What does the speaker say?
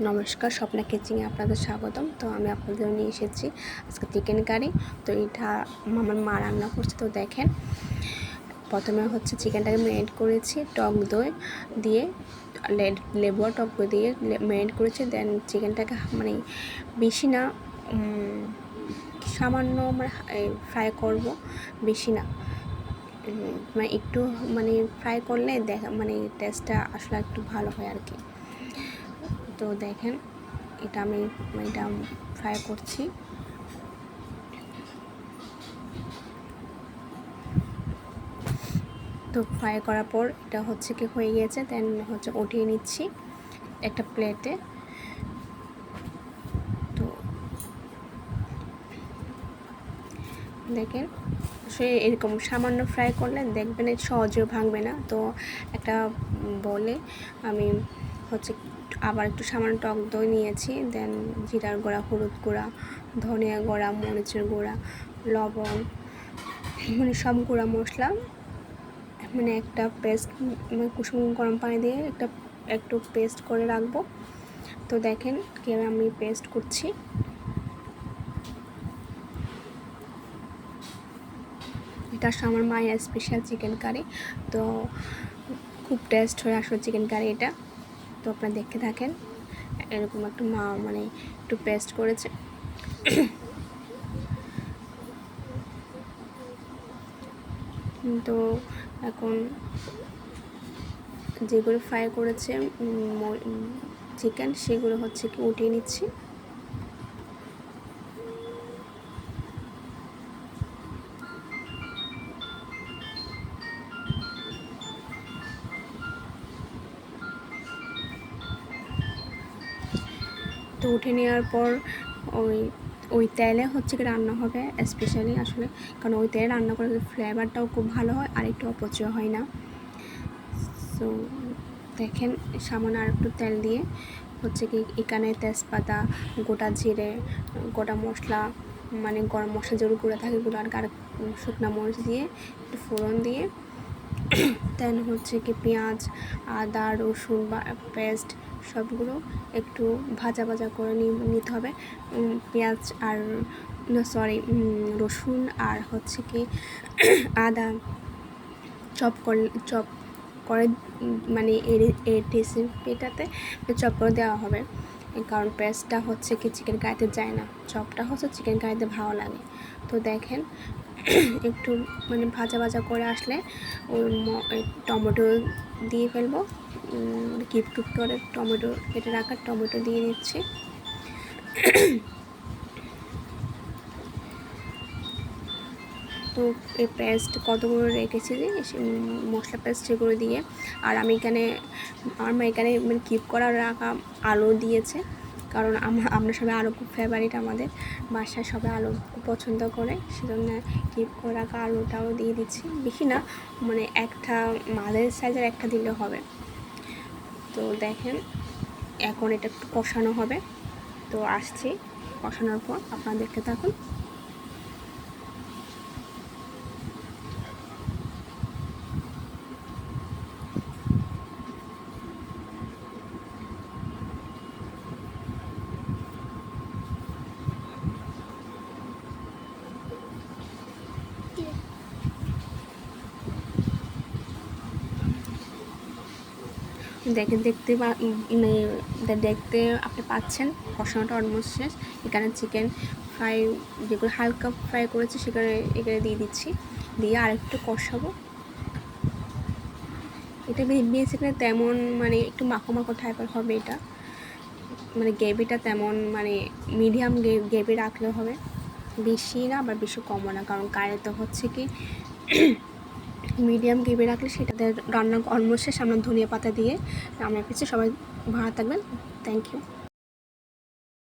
নমস্কার, স্বপ্না কিচেনে আপনাদের স্বাগতম। তো আমি আপনাদের নিয়ে এসেছি আজকে চিকেন কারি। তো এটা আমার মা রান্না করছে। তো দেখেন, প্রথমে হচ্ছে চিকেনটাকে ম্যারিনেট করেছি টক দই দিয়ে, লেবু আর টক দই দিয়ে ম্যারিনেট করেছি। দেন চিকেনটাকে মানে বেশি না, সামান্য মানে ফ্রাই করব, বেশি না, মানে একটু মানে ফ্রাই করলে মানে টেস্টটা আসলে একটু ভালো হয় আর কি। তো দেখেন, এটা ফ্রাই করছি। তো ফ্রাই করার পর এটা হচ্ছে কি হয়ে গিয়েছে, দেন হচ্ছে উঠিয়ে নিচ্ছি একটা প্লেটে। তো দেখেন, সে এরকম সামান্য ফ্রাই করলে দেখবেন সহজেও ভাঙবে না। তো একটা বলে আমি হচ্ছে আবার একটু সামান্য টক দই নিয়েছি। দেন জিরার গুঁড়া, হলুদ গুঁড়া, ধনিয়া গুঁড়া, মরিচের গুঁড়া, লবণ, মানে সব গুঁড়া মশলা মানে একটা পেস্ট, মানে কুসুম গরম পানি দিয়ে একটু পেস্ট করে রাখবো। তো দেখেন কীভাবে আমি পেস্ট করছি। এটা আমার মায়ের স্পেশাল চিকেন কারি। তো খুব টেস্ট হয়ে আসলো চিকেন কারি এটা। তো আপনারা দেখতে থাকেন। এরকম একটু মা মানে একটু পেস্ট করেছে। তো এখন যেগুলো ফ্রাই করেছে চিকেন, সেগুলো হচ্ছে কি উঠিয়ে নিচ্ছি। তো উঠে নেওয়ার পর ওই তেলে হচ্ছে কি রান্না হবে স্পেশালি, আসলে কারণ ওই তেলে রান্না করলে ফ্লেভারটাও খুব ভালো হয় আর একটু অপচয় হয় না। তো দেখেন, সামান্য আর একটু তেল দিয়ে হচ্ছে কি এখানে তেজপাতা, গোটা জিরে, গোটা মশলা, মানে গরম মশলা যেগুলো গুঁড়ো থাকে এগুলো আর শুকনো মরিচ দিয়ে একটু ফোড়ন দিয়ে দেন হচ্ছে কি পেঁয়াজ, আদা, রসুন বা পেস্ট সবগুলো একটু ভাজা ভাজা করে নিতে হবে। পেঁয়াজ আর রসুন আর হচ্ছে কি আদা চপ করে মানে এই রেসিপিটাতে চপ করে দেওয়া হবে, কারণ পেস্টটা হচ্ছে কি চিকেন কারিতে যায় না, চপটা হচ্ছে চিকেন কারিতে ভালো লাগে। তো দেখেন, একটু মানে ভাজা ভাজা করে আসলে ওই টমেটো দিয়ে ফেলবো, কিপ করে টমেটো কেটে রাখা টমেটো দিয়ে দিচ্ছি। তো এই পেস্ট কতগুলো রেখেছি যে মশলা পেস্ট সেগুলো দিয়ে, আর আমি আমার মা এখানে মানে কিপ করা রাখা আলু দিয়েছে, কারণ আমরা সবাই আলু খুব ফেভারিট, আমাদের বাসায় সবাই আলু খুব পছন্দ করে, সেজন্য কিপ করে রাখা আলুটাও দিয়ে দিচ্ছি। বেশি না, মানে একটা মাঝারি সাইজের একটা দিলে হবে। তো দেখেন, এখন এটা একটু কষানো হবে। তো আসছি কষানোর পর, আপনারা দেখতে থাকুন। দেখেন, দেখতে আপনি পাচ্ছেন কষানোটা অলমোস্ট শেষ। এখানে চিকেন ফ্রাই যেগুলো হালকা ফ্রাই করেছি এখানে দিয়ে দিচ্ছি, দিয়ে আরেকটু কষাবো। এটা বেসিক্যালি তেমন মানে একটু মাখো মাখো টাইপের হবে এটা, মানে গ্রেভিটা তেমন মানে মিডিয়াম গ্রেভি রাখলে হবে, বেশি না আবার বেশি কমও না, কারণ কারিতে হচ্ছে কি মিডিয়াম গ্রেভি রাখলে সেটাতে রান্না অলমোস্ট শেষ। আমরা ধনিয়া পাতা দিয়ে রান্না করছি। সবাই ভালো থাকবেন। Thank you.